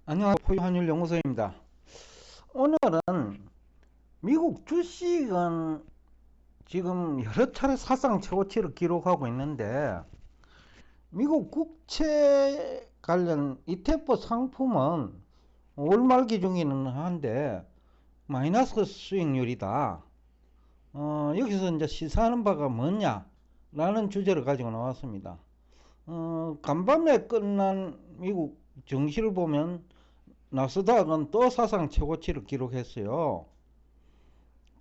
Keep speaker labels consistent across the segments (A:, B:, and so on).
A: 안녕하세요. 포유환율연구소입니다. 오늘은 미국 주식은 지금 여러 차례 사상 최고치를 기록하고 있는데, 미국 국채 관련 ETF 상품은 월말 기준이긴 한데 마이너스 수익률이다. 여기서 이제 시사하는 바가 뭐냐라는 주제를 가지고 나왔습니다. 간밤에 끝난 미국 증시를 보면 나스닥은 또 사상 최고치를 기록했어요.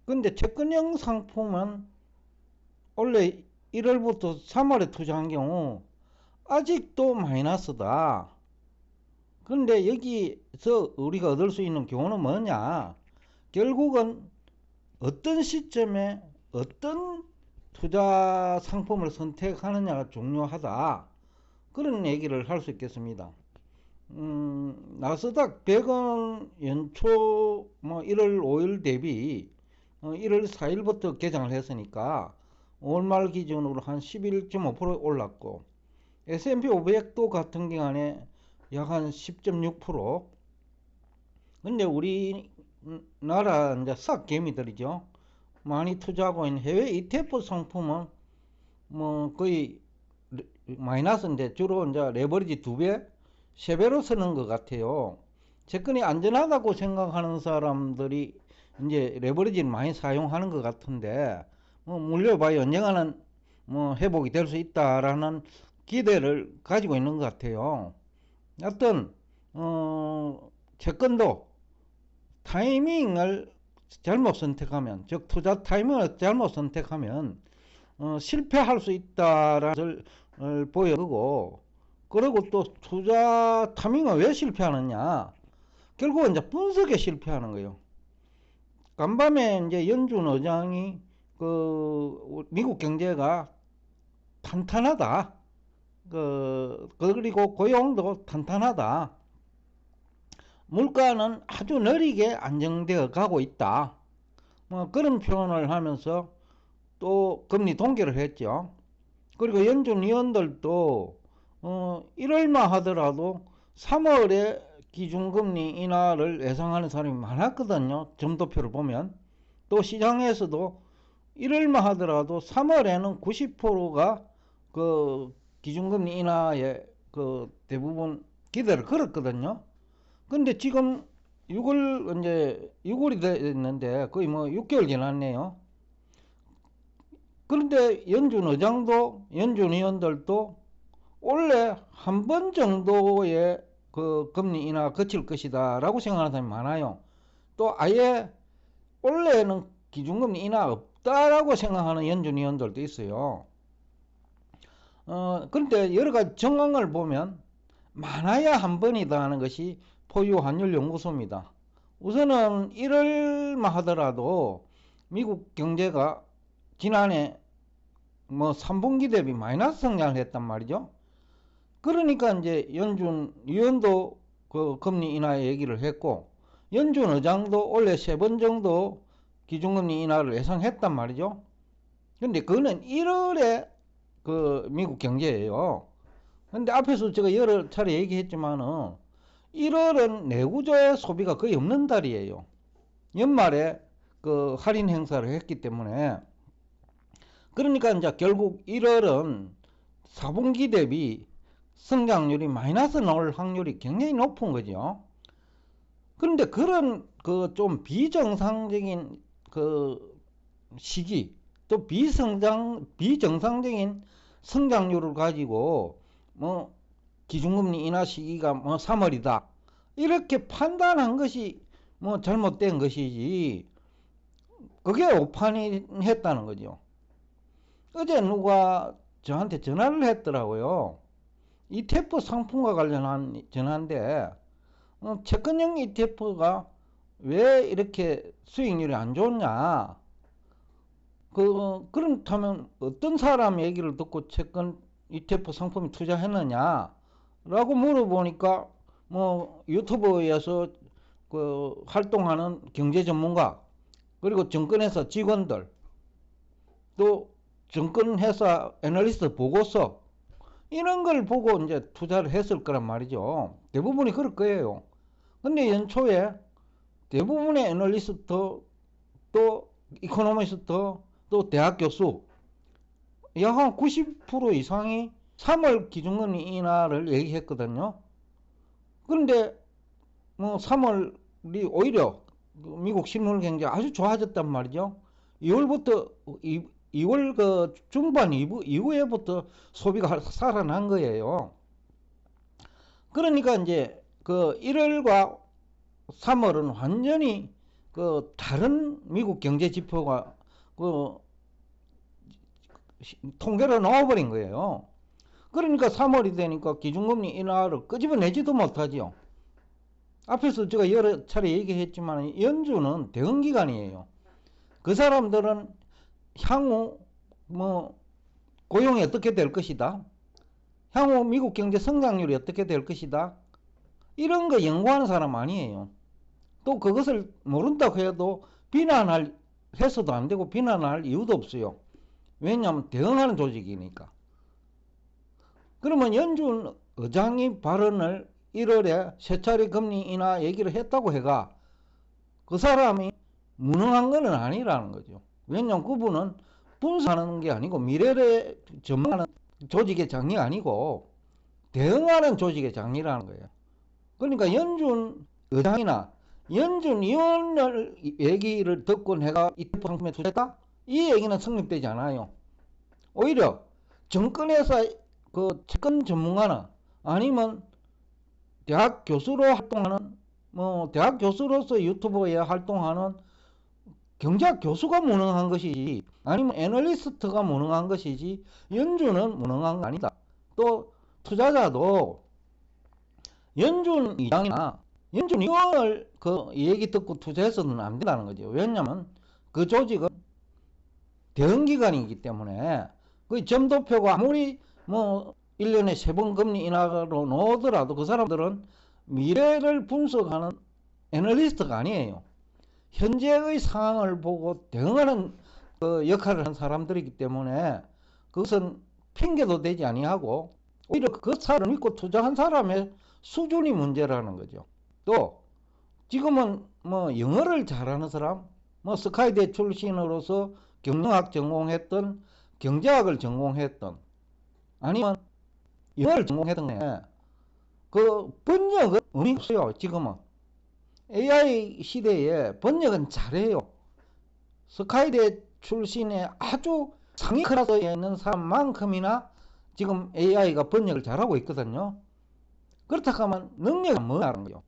A: 근데 채권형 상품은 원래 1월부터 3월에 투자한 경우 아직도 마이너스다. 근데 여기서 우리가 얻을 수 있는 교훈은 뭐냐? 결국은 어떤 시점에 어떤 투자 상품을 선택하느냐가 중요하다. 그런 얘기를 할 수 있겠습니다. 나스닥 100은 연초 1월 5일 대비 1월 4일부터 개장을 했으니까 월말 기준으로 한 11.5% 올랐고, S&P 500도 같은 기간에 약 한 10.6%. 근데 우리나라 이제 싹 개미들이죠. 많이 투자하고 있는 해외 ETF 상품은 뭐 거의 마이너스인데 주로 이제 레버리지 2배, 3배로 쓰는 것 같아요. 채권이 안전하다고 생각하는 사람들이 이제 레버리지를 많이 사용하는 것 같은데, 물려봐야 언젠가는 회복이 될 수 있다라는 기대를 가지고 있는 것 같아요. 하여튼 채권도 타이밍을 잘못 선택하면, 즉 투자 타이밍을 잘못 선택하면 실패할 수 있다라는 것을 보여주고, 그리고 또 투자 타이밍을 왜 실패하느냐? 결국은 이제 분석에 실패하는 거예요. 간밤에 이제 연준 의장이 미국 경제가 탄탄하다. 그리고 고용도 탄탄하다. 물가는 아주 느리게 안정되어 가고 있다. 그런 표현을 하면서 또 금리 동결을 했죠. 그리고 연준 위원들도 1월만 하더라도 3월에 기준금리 인하를 예상하는 사람이 많았거든요. 점도표를 보면. 또 시장에서도 1월만 하더라도 3월에는 90%가 그 기준금리 인하에 대부분 기대를 걸었거든요. 근데 지금 6월이 됐는데 거의 6개월 지났네요. 그런데 연준 의장도 연준 위원들도 원래 한 번 정도의 금리 인하 거칠 것이다 라고 생각하는 사람이 많아요. 또 아예 원래는 기준금리 인하 없다라고 생각하는 연준 위원들도 있어요. 그런데 여러 가지 정황을 보면 많아야 한 번이다 하는 것이 포유환율연구소입니다. 우선은 1월만 하더라도 미국 경제가 지난해 3분기 대비 마이너스 성장을 했단 말이죠. 그러니까 이제 연준 위원도 금리 인하 얘기를 했고, 연준 의장도 원래 3번 정도 기준금리 인하를 예상했단 말이죠. 근데 그거는 1월에 미국 경제예요. 근데 앞에서 제가 여러 차례 얘기했지만은 1월은 내구조의 소비가 거의 없는 달이에요. 연말에 할인 행사를 했기 때문에. 그러니까 이제 결국 1월은 4분기 대비 성장률이 마이너스 나올 확률이 굉장히 높은 거죠. 그런데 그런 좀 비정상적인 시기, 또 비정상적인 성장률을 가지고 기준금리 인하 시기가 3월이다 이렇게 판단한 것이 잘못된 것이지, 그게 오판이 했다는 거죠. 어제 누가 저한테 전화를 했더라고요. ETF 상품과 관련한 전화인데, 채권형 ETF가 왜 이렇게 수익률이 안 좋냐? 그렇다면 어떤 사람 얘기를 듣고 채권 ETF 상품에 투자했느냐? 라고 물어보니까, 유튜브에서 활동하는 경제 전문가, 그리고 증권회사 직원들, 또 증권회사 애널리스트 보고서, 이런 걸 보고 이제 투자를 했을 거란 말이죠. 대부분이 그럴 거예요. 근데 연초에 대부분의 애널리스트, 또 이코노미스트, 또 대학 교수, 약 한 90% 이상이 3월 기준금리 인하를 얘기했거든요. 그런데 뭐 3월이 오히려 미국 실물 경제 아주 좋아졌단 말이죠. 2월부터 2월 그 중반 이후에부터 소비가 살아난 거예요. 그러니까 이제 그 1월과 3월은 완전히 그 다른 미국 경제 지표가 그 통계로 나와버린 거예요. 그러니까 3월이 되니까 기준금리 인하를 끄집어내지도 못하지요. 앞에서 제가 여러 차례 얘기했지만 연준은 대응기관이에요. 그 사람들은 향후 뭐 고용이 어떻게 될 것이다, 향후 미국 경제 성장률이 어떻게 될 것이다, 이런 거 연구하는 사람 아니에요. 또 그것을 모른다고 해도 비난할 해서도 안 되고 비난할 이유도 없어요. 왜냐하면 대응하는 조직이니까. 그러면 연준 의장이 발언을 1월에 세 차례 금리 인하 얘기를 했다고 해가 그 사람이 무능한 건 아니라는 거죠. 왜냐하면 그분은 분석하는 게 아니고 미래를 전망하는 조직의 장이 아니고 대응하는 조직의 장이라는 거예요. 그러니까 연준 의장이나 연준 위원을 얘기를 듣고 내가 ETF 상품에 투자했다? 이 얘기는 성립되지 않아요. 오히려 정권에서 그 채권 전문가나 아니면 대학 교수로 활동하는 뭐 대학 교수로서 유튜브에 활동하는 경제학 교수가 무능한 것이지 아니면 애널리스트가 무능한 것이지 연준은 무능한 거 아니다. 또 투자자도 연준 이장이나 연준 위원을 그 얘기 듣고 투자해서는 안 된다는 거죠. 왜냐하면 그 조직은 대응기관이기 때문에 그 점도표가 아무리 뭐 1년에 3번 금리 인하로 나오더라도 그 사람들은 미래를 분석하는 애널리스트가 아니에요. 현재의 상황을 보고 대응하는 그 역할을 한 사람들이기 때문에 그것은 핑계도 되지 아니하고 오히려 그 사람을 믿고 투자한 사람의 수준이 문제라는 거죠. 또 지금은 뭐 영어를 잘하는 사람, 뭐 스카이대 출신으로서 경영학 전공했던, 경제학을 전공했던, 아니면 영어를 전공했던 그 번역은 의미 없어요. 지금은 AI 시대에 번역은 잘해요. 스카이대 출신의 아주 상위 클래스에 있는 사람만큼이나 지금 AI가 번역을 잘하고 있거든요. 그렇다고 하면 능력은 뭐라는 거죠.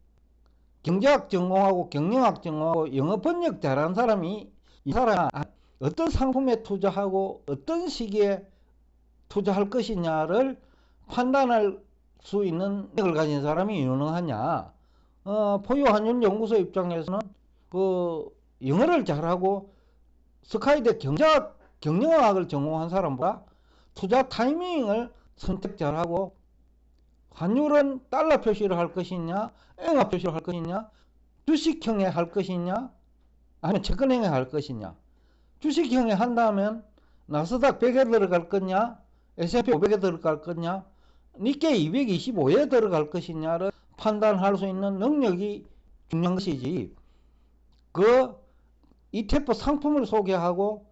A: 경제학 전공하고 경영학 전공하고 영어 번역 잘하는 사람이 이 사람이 어떤 상품에 투자하고 어떤 시기에 투자할 것이냐를 판단할 수 있는 능력을 가진 사람이 유능하냐. 포유한율연구소 입장에서는 그 영어를 잘하고 스카이대 경영학을 전공한 사람보다 투자 타이밍을 선택 잘하고 환율은 달러 표시를 할 것이냐 엔화 표시를 할 것이냐 주식형에 할 것이냐 아니면 채권형에 할 것이냐. 주식형에 한다면 나스닥 100에 들어갈 거냐 S&P 500에 들어갈 거냐 니케이 225에 들어갈 것이냐를 판단할 수 있는 능력이 중요한 것이지 그 ETF 상품을 소개하고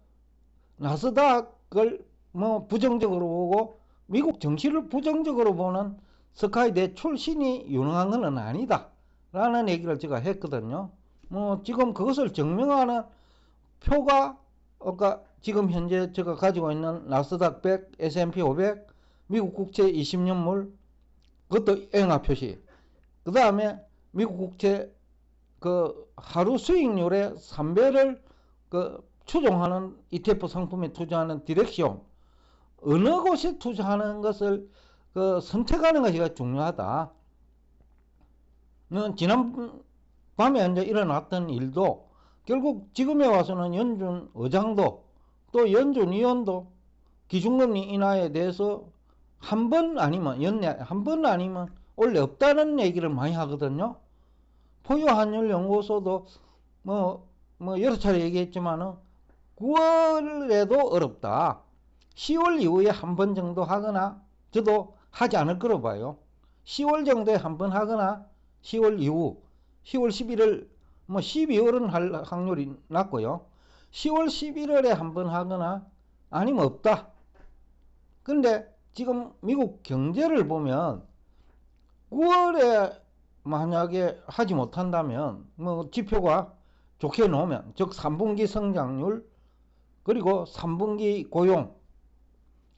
A: 나스닥을 뭐 부정적으로 보고 미국 정치를 부정적으로 보는 스카이대 출신이 유능한 건 아니다 라는 얘기를 제가 했거든요. 뭐 지금 그것을 증명하는 표가 지금 현재 제가 가지고 있는 나스닥 100, S&P 500, 미국 국채 20년물 그것도 엔화 표시, 그 다음에 미국 국채 그 하루 수익률의 3배를 그 추종하는 ETF 상품에 투자하는 디렉션, 어느 곳에 투자하는 것을 그 선택하는 것이 중요하다. 지난 밤에 이제 일어났던 일도 결국 지금에 와서는 연준 의장도 또 연준 위원도 기준금리 인하에 대해서 한 번 아니면 연내 한 번 아니면 원래 없다는 얘기를 많이 하거든요. 포유한율연구소도 뭐 여러 차례 얘기했지만은 9월에도 어렵다. 10월 이후에 한 번 정도 하거나 저도 하지 않을 거로 봐요. 10월 정도에 한 번 하거나 10월 이후 10월 11일, 뭐 12월은 할 확률이 낮고요. 10월 11월에 한번 하거나 아니면 없다. 근데 지금 미국 경제를 보면 9월에 만약에 하지 못한다면 뭐 지표가 좋게 놓으면, 즉 3분기 성장률, 그리고 3분기 고용,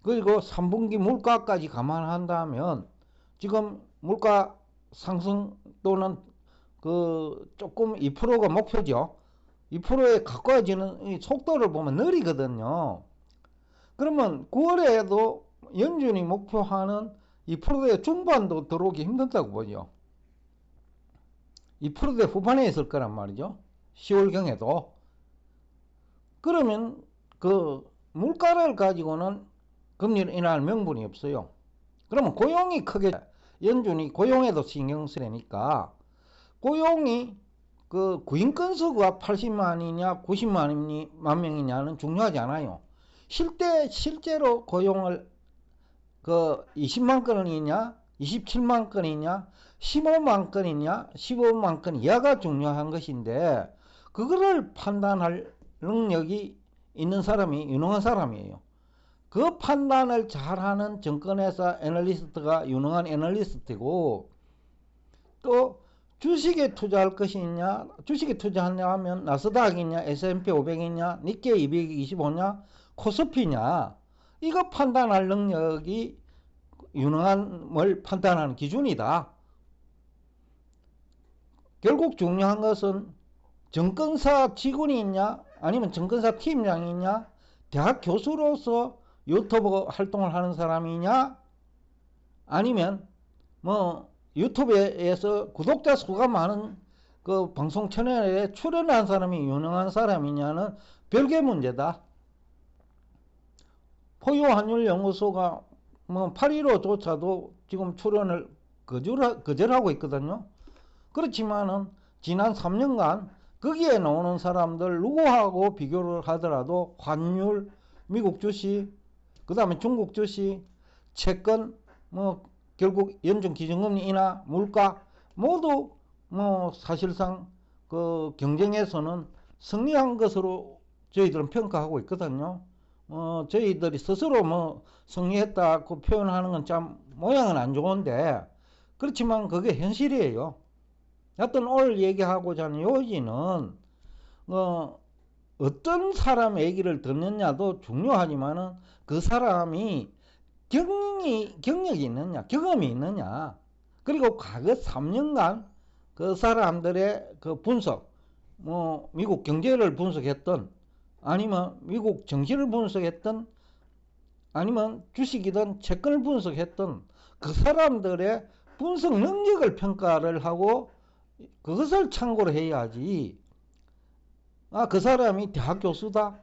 A: 그리고 3분기 물가까지 감안한다면 지금 물가 상승 또는 그 조금 2%가 목표죠. 2%에 가까워지는 속도를 보면 느리거든요. 그러면 9월에도 연준이 목표하는 2%대 중반도 들어오기 힘들다고 보죠. 2%대 후반에 있을 거란 말이죠. 10월경에도. 그러면 그 물가를 가지고는 금리를 인하할 명분이 없어요. 그러면 고용이 크게, 연준이 고용에도 신경 쓰니까 고용이 그 구인 건수가 80만이냐 90만 명이냐는 중요하지 않아요. 실제로 고용을 그 20만 건이냐 27만 건이냐 15만 건이냐 15만 건 이하가 중요한 것인데, 그거를 판단할 능력이 있는 사람이 유능한 사람이에요. 그 판단을 잘하는 증권회사 애널리스트가 유능한 애널리스트고, 또 주식에 투자할 것이냐, 주식에 투자하냐면 나스닥이냐 S&P 500이냐 니케이 225냐 코스피냐, 이거 판단할 능력이 유능함을 판단하는 기준이다. 결국 중요한 것은 증권사 직원이 있냐 아니면 증권사 팀장이 있냐, 대학 교수로서 유튜브 활동을 하는 사람이냐, 아니면 뭐 유튜브에서 구독자 수가 많은 그 방송 채널에 출연한 사람이 유능한 사람이냐는 별개 문제다. 포유환율연구소가 뭐 8.15조차도 지금 출연을 거절하고 있거든요. 그렇지만은 지난 3년간 거기에 나오는 사람들 누구하고 비교를 하더라도 환율, 미국 주식, 그 다음에 중국 주식, 채권, 뭐 결국 연준 기준금리 인하, 물가 모두 뭐 사실상 그 경쟁에서는 승리한 것으로 저희들은 평가하고 있거든요. 저희들이 스스로 뭐 승리했다고 표현하는 건 참 모양은 안 좋은데, 그렇지만 그게 현실이에요. 하여튼 오늘 얘기하고자 하는 요지는 어떤 사람 얘기를 듣느냐도 중요하지만은 그 사람이 경력이 있느냐, 경험이 있느냐, 그리고 과거 3년간 그 사람들의 그 분석, 뭐 미국 경제를 분석했던, 아니면 미국 정치를 분석했던, 아니면 주식이든 채권을 분석했던 그 사람들의 분석 능력을 평가를 하고 그것을 참고로 해야지, 그 사람이 대학 교수다,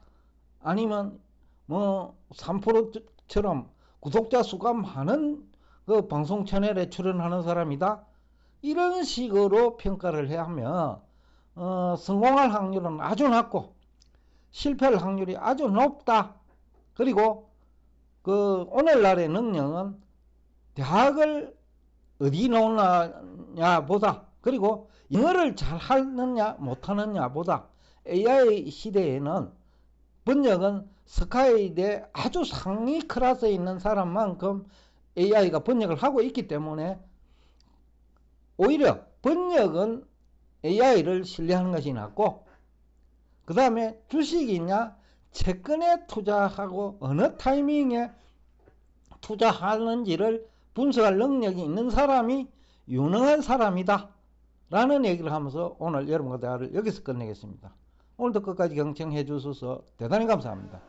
A: 아니면 뭐 3%처럼 구독자 수가 많은 그 방송 채널에 출연하는 사람이다, 이런 식으로 평가를 해야 하면 성공할 확률은 아주 낮고 실패할 확률이 아주 높다. 그리고 그 오늘날의 능력은 대학을 어디 나오느냐 보다, 그리고 영어를 잘 하느냐 못하느냐 보다, AI 시대에는 번역은 스카이대 아주 상위 클래스에 있는 사람만큼 AI가 번역을 하고 있기 때문에 오히려 번역은 AI를 신뢰하는 것이 낫고, 그 다음에 주식이냐 채권에 투자하고 어느 타이밍에 투자하는지를 분석할 능력이 있는 사람이 유능한 사람이다 라는 얘기를 하면서 오늘 여러분과 대화를 여기서 끝내겠습니다. 오늘도 끝까지 경청해 주셔서 대단히 감사합니다.